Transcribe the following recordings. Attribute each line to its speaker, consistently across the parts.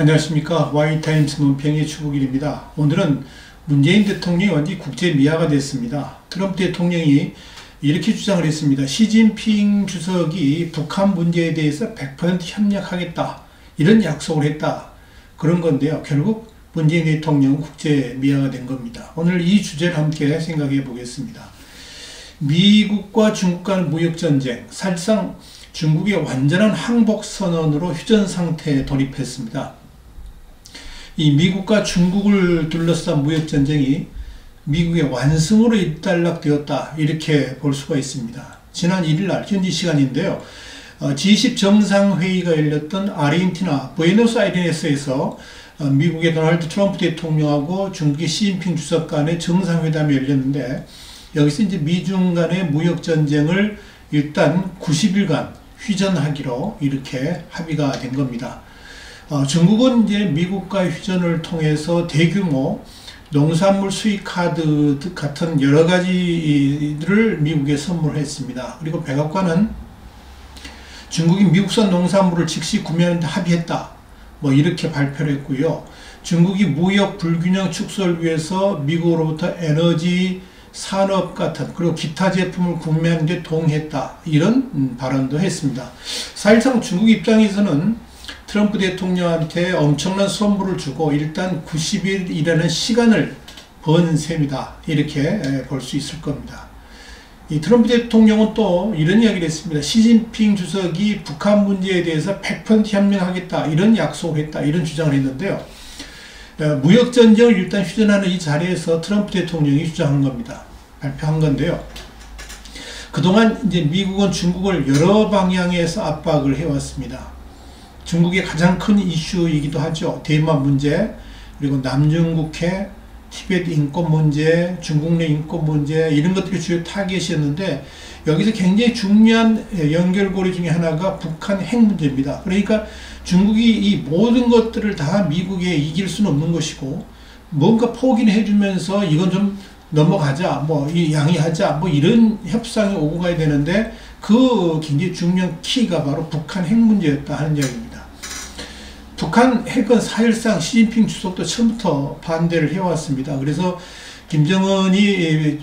Speaker 1: 안녕하십니까. Y타임스 논평의 추국일입니다. 오늘은 문재인 대통령이 완전히 국제 미아가 됐습니다. 트럼프 대통령이 이렇게 주장을 했습니다. 시진핑 주석이 북한 문제에 대해서 100% 협력하겠다, 이런 약속을 했다, 그런 건데요. 결국 문재인 대통령은 국제 미아가 된 겁니다. 오늘 이 주제를 함께 생각해 보겠습니다. 미국과 중국 간 무역전쟁, 사실상 중국의 완전한 항복선언으로 휴전 상태에 돌입했습니다. 이 미국과 중국을 둘러싼 무역전쟁이 미국의 완승으로 일단락되었다, 이렇게 볼 수가 있습니다. 지난 1일날 현지 시간인데요, G20 정상회의가 열렸던 아르헨티나 부에노스아이레스에서 미국의 도널드 트럼프 대통령하고 중국의 시진핑 주석 간의 정상회담이 열렸는데, 여기서 이제 미중 간의 무역전쟁을 일단 90일간 휴전하기로 이렇게 합의가 된 겁니다. 중국은 이제 미국과 휴전을 통해서 대규모 농산물 수입 카드 같은 여러 가지를 미국에 선물했습니다. 그리고 백악관은 중국이 미국산 농산물을 즉시 구매하는 데 합의했다, 이렇게 발표를 했고요. 중국이 무역 불균형 축소를 위해서 미국으로부터 에너지 산업 같은, 그리고 기타 제품을 구매하는 데 동의했다, 이런 발언도 했습니다. 사실상 중국 입장에서는 트럼프 대통령한테 엄청난 선물을 주고 일단 90일이라는 시간을 번 셈이다, 이렇게 볼 수 있을 겁니다. 이 트럼프 대통령은 또 이런 이야기를 했습니다. 시진핑 주석이 북한 문제에 대해서 100% 협력하겠다, 이런 약속을 했다, 이런 주장을 했는데요. 무역전쟁을 일단 휴전하는 이 자리에서 트럼프 대통령이 주장한 겁니다. 발표한 건데요. 그동안 이제 미국은 중국을 여러 방향에서 압박을 해왔습니다. 중국의 가장 큰 이슈이기도 하죠. 대만 문제, 그리고 남중국해, 티베트 인권 문제, 중국 내 인권 문제, 이런 것들이 주요 타겟이었는데, 여기서 굉장히 중요한 연결고리 중에 하나가 북한 핵 문제입니다. 그러니까 중국이 이 모든 것들을 다 미국에 이길 수는 없는 것이고, 뭔가 포기를 해주면서 이건 좀 넘어가자, 이 양해하자, 이런 협상이 오고 가야 되는데, 그 굉장히 중요한 키가 바로 북한 핵 문제였다 하는 이야기입니다. 북한 핵은 사실상 시진핑 주석도 처음부터 반대를 해왔습니다. 그래서 김정은이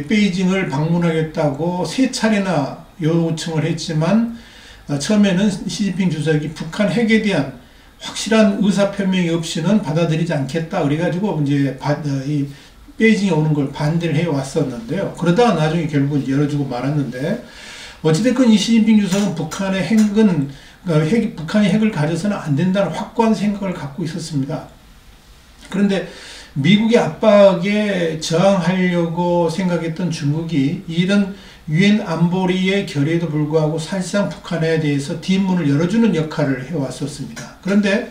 Speaker 1: 베이징을 방문하겠다고 3차례나 요청을 했지만, 처음에는 시진핑 주석이 북한 핵에 대한 확실한 의사표명이 없이는 받아들이지 않겠다, 그래가지고 이제 이 베이징에 오는 걸 반대를 해왔었는데요. 그러다가 나중에 결국은 열어주고 말았는데, 어찌됐건 이 시진핑 주석은 북한의 북한이 핵을 가져서는 안 된다는 확고한 생각을 갖고 있었습니다. 그런데 미국의 압박에 저항하려고 생각했던 중국이 이런 유엔 안보리의 결의에도 불구하고 사실상 북한에 대해서 뒷문을 열어주는 역할을 해왔었습니다. 그런데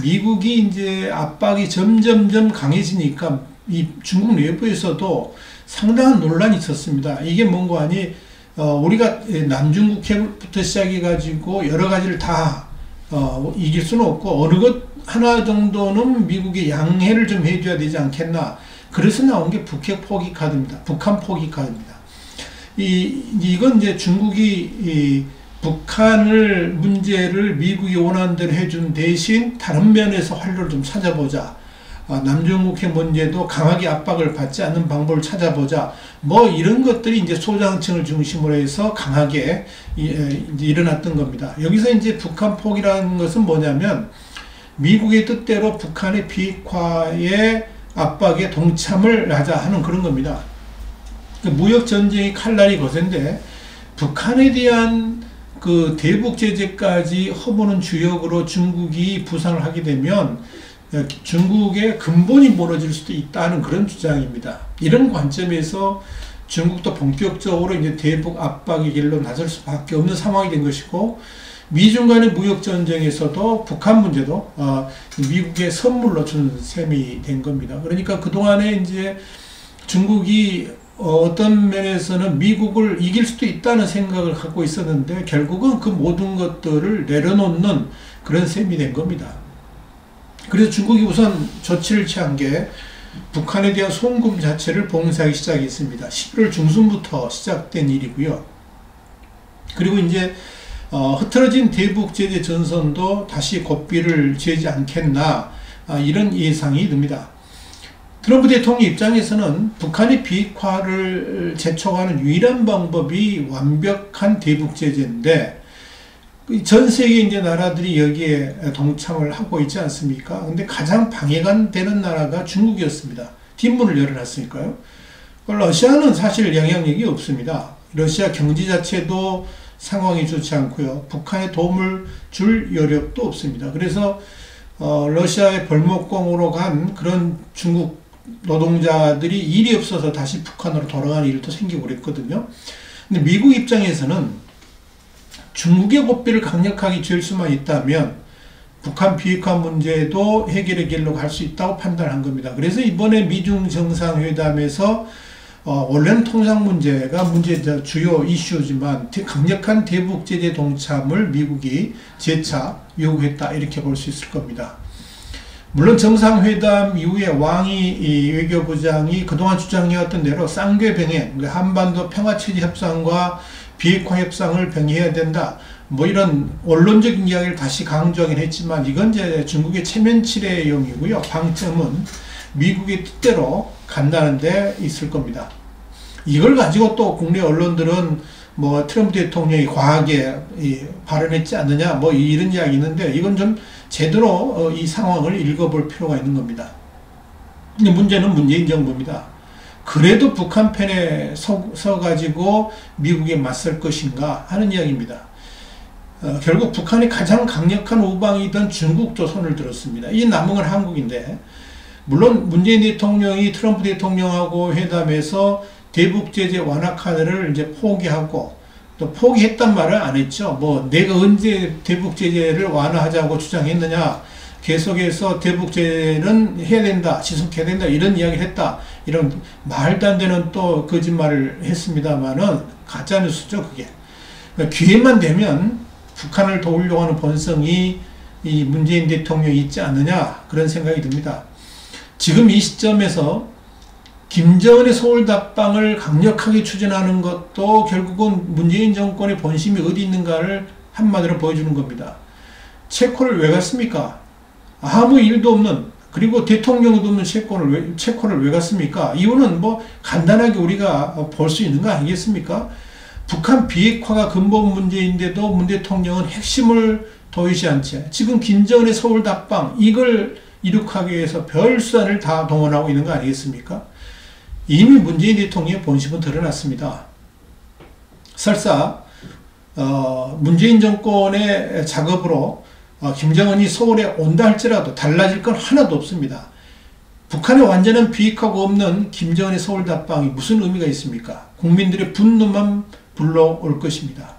Speaker 1: 미국이 이제 압박이 점점점 강해지니까 이 중국 내부에서도 상당한 논란이 있었습니다. 이게 뭔가 하니, 우리가 남중국해부터 시작해가지고 여러 가지를 다 이길 수는 없고, 어느 것 하나 정도는 미국이 양해를 좀 해줘야 되지 않겠나. 그래서 나온 게 북핵 포기 카드입니다. 북한 포기 카드입니다. 이건 이제 중국이 북한을 문제를 미국이 원하는 대로 해준 대신 다른 면에서 활로를 좀 찾아보자. 남중국해 문제도 강하게 압박을 받지 않는 방법을 찾아보자. 이런 것들이 이제 소장층을 중심으로 해서 강하게 이제 일어났던 겁니다. 여기서 이제 북한 포기라는 것은 뭐냐면, 미국의 뜻대로 북한의 비핵화의 압박에 동참을 하자 하는 그런 겁니다. 무역전쟁이 칼날이 거센데, 북한에 대한 그 대북 제재까지 허무는 주역으로 중국이 부상을 하게 되면 중국의 근본이 무너질 수도 있다는 그런 주장입니다. 이런 관점에서 중국도 본격적으로 이제 대북 압박의 길로 나설 수밖에 없는 상황이 된 것이고, 미중 간의 무역 전쟁에서도 북한 문제도 미국의 선물로 준 셈이 된 겁니다. 그러니까 그동안에 이제 중국이 어떤 면에서는 미국을 이길 수도 있다는 생각을 갖고 있었는데, 결국은 그 모든 것들을 내려놓는 그런 셈이 된 겁니다. 그래서 중국이 우선 조치를 취한 게 북한에 대한 송금 자체를 봉쇄하기 시작했습니다. 11월 중순부터 시작된 일이고요. 그리고 이제 흐트러진 대북 제재 전선도 다시 고삐를 죄지 않겠나, 이런 예상이 듭니다. 트럼프 대통령 입장에서는 북한의 비핵화를 재촉하는 유일한 방법이 완벽한 대북 제재인데, 전 세계 이제 나라들이 여기에 동참을 하고 있지 않습니까? 근데 가장 방해가 되는 나라가 중국이었습니다. 뒷문을 열어놨으니까요. 러시아는 사실 영향력이 없습니다. 러시아 경제 자체도 상황이 좋지 않고요. 북한에 도움을 줄 여력도 없습니다. 그래서 러시아의 벌목공으로 간 그런 중국 노동자들이 일이 없어서 다시 북한으로 돌아가는 일도 생기고 그랬거든요. 근데 미국 입장에서는 중국의 고삐를 강력하게 쥘 수만 있다면 북한 비핵화 문제도 해결의 길로 갈 수 있다고 판단한 겁니다. 그래서 이번에 미중 정상회담에서 원래는 통상 문제가 주요 이슈지만 강력한 대북 제재 동참을 미국이 재차 요구했다, 이렇게 볼 수 있을 겁니다. 물론 정상회담 이후에 왕이 외교부장이 그동안 주장해왔던 대로 쌍궤 병행, 한반도 평화체제 협상과 비핵화 협상을 병행해야 된다, 뭐 이런 원론적인 이야기를 다시 강조하긴 했지만 이건 이제 중국의 체면치레용이고요. 방점은 미국의 뜻대로 간다는 데 있을 겁니다. 이걸 가지고 또 국내 언론들은 뭐 트럼프 대통령이 과하게 발언했지 않느냐, 뭐 이런 이야기 있는데, 이건 좀 제대로 이 상황을 읽어볼 필요가 있는 겁니다. 근데 문제는 문재인 정부입니다. 그래도 북한 편에 서가지고 미국에 맞설 것인가 하는 이야기입니다. 결국 북한이 가장 강력한 우방이던 중국도 손을 들었습니다. 이 남은 건 한국인데, 물론 문재인 대통령이 트럼프 대통령하고 회담에서 대북 제재 완화 카드를 이제 포기하고, 또 포기했단 말을 안 했죠. 뭐 내가 언제 대북 제재를 완화하자고 주장했느냐, 계속해서 대북 제재는 해야 된다, 지속해야 된다, 이런 이야기를 했다, 이런 말도 안 되는 또 거짓말을 했습니다만은 가짜뉴스죠, 그게. 그러니까 기회만 되면 북한을 도우려고 하는 본성이 이 문재인 대통령이 있지 않느냐, 그런 생각이 듭니다. 지금 이 시점에서 김정은의 서울 답방을 강력하게 추진하는 것도 결국은 문재인 정권의 본심이 어디 있는가를 한마디로 보여주는 겁니다. 체코를 왜 갔습니까? 아무 일도 없는, 그리고 대통령도 없는 체코를 왜 갔습니까? 이유는 뭐 간단하게 우리가 볼 수 있는 거 아니겠습니까? 북한 비핵화가 근본 문제인데도 문 대통령은 핵심을 도외시 채 지금 김정은의 서울 답방, 이걸 이룩하기 위해서 별 수단을 다 동원하고 있는 거 아니겠습니까? 이미 문재인 대통령의 본심은 드러났습니다. 설사 문재인 정권의 작업으로 김정은이 서울에 온다 할지라도 달라질 건 하나도 없습니다. 북한의 완전한 비핵화가 없는 김정은의 서울 답방이 무슨 의미가 있습니까? 국민들의 분노만 불러올 것입니다.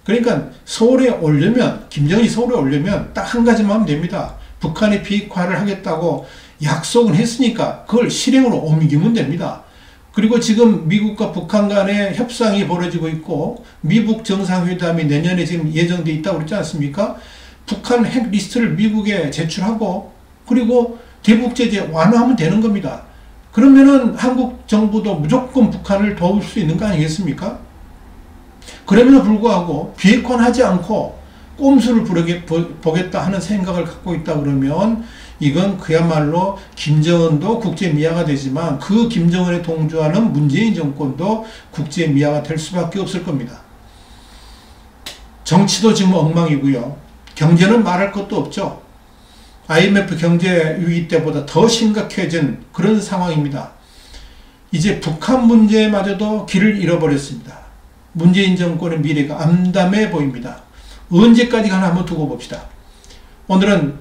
Speaker 1: 그러니까 서울에 오려면, 김정은이 서울에 오려면 딱 한 가지만 하면 됩니다. 북한의 비핵화를 하겠다고 약속은 했으니까 그걸 실행으로 옮기면 됩니다. 그리고 지금 미국과 북한 간의 협상이 벌어지고 있고 미북 정상회담이 내년에 지금 예정돼 있다고 그랬지 않습니까? 북한 핵 리스트를 미국에 제출하고 그리고 대북 제재 완화하면 되는 겁니다. 그러면은 한국 정부도 무조건 북한을 도울 수 있는 거 아니겠습니까? 그럼에도 불구하고 비핵화는 하지 않고 꼼수를 보겠다 하는 생각을 갖고 있다 그러면 이건 그야말로 김정은도 국제 미아가 되지만 그 김정은에 동조하는 문재인 정권도 국제 미아가 될 수밖에 없을 겁니다. 정치도 지금 엉망이고요. 경제는 말할 것도 없죠. IMF 경제 위기 때보다 더 심각해진 그런 상황입니다. 이제 북한 문제마저도 길을 잃어버렸습니다. 문재인 정권의 미래가 암담해 보입니다. 언제까지 가나 한번 두고 봅시다. 오늘은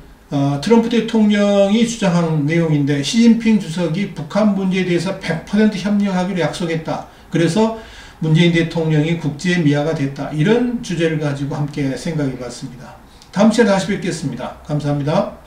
Speaker 1: 트럼프 대통령이 주장한 내용인데 시진핑 주석이 북한 문제에 대해서 100% 협력하기로 약속했다. 그래서 문재인 대통령이 국제 미아가 됐다. 이런 주제를 가지고 함께 생각해 봤습니다. 다음 시간에 다시 뵙겠습니다. 감사합니다.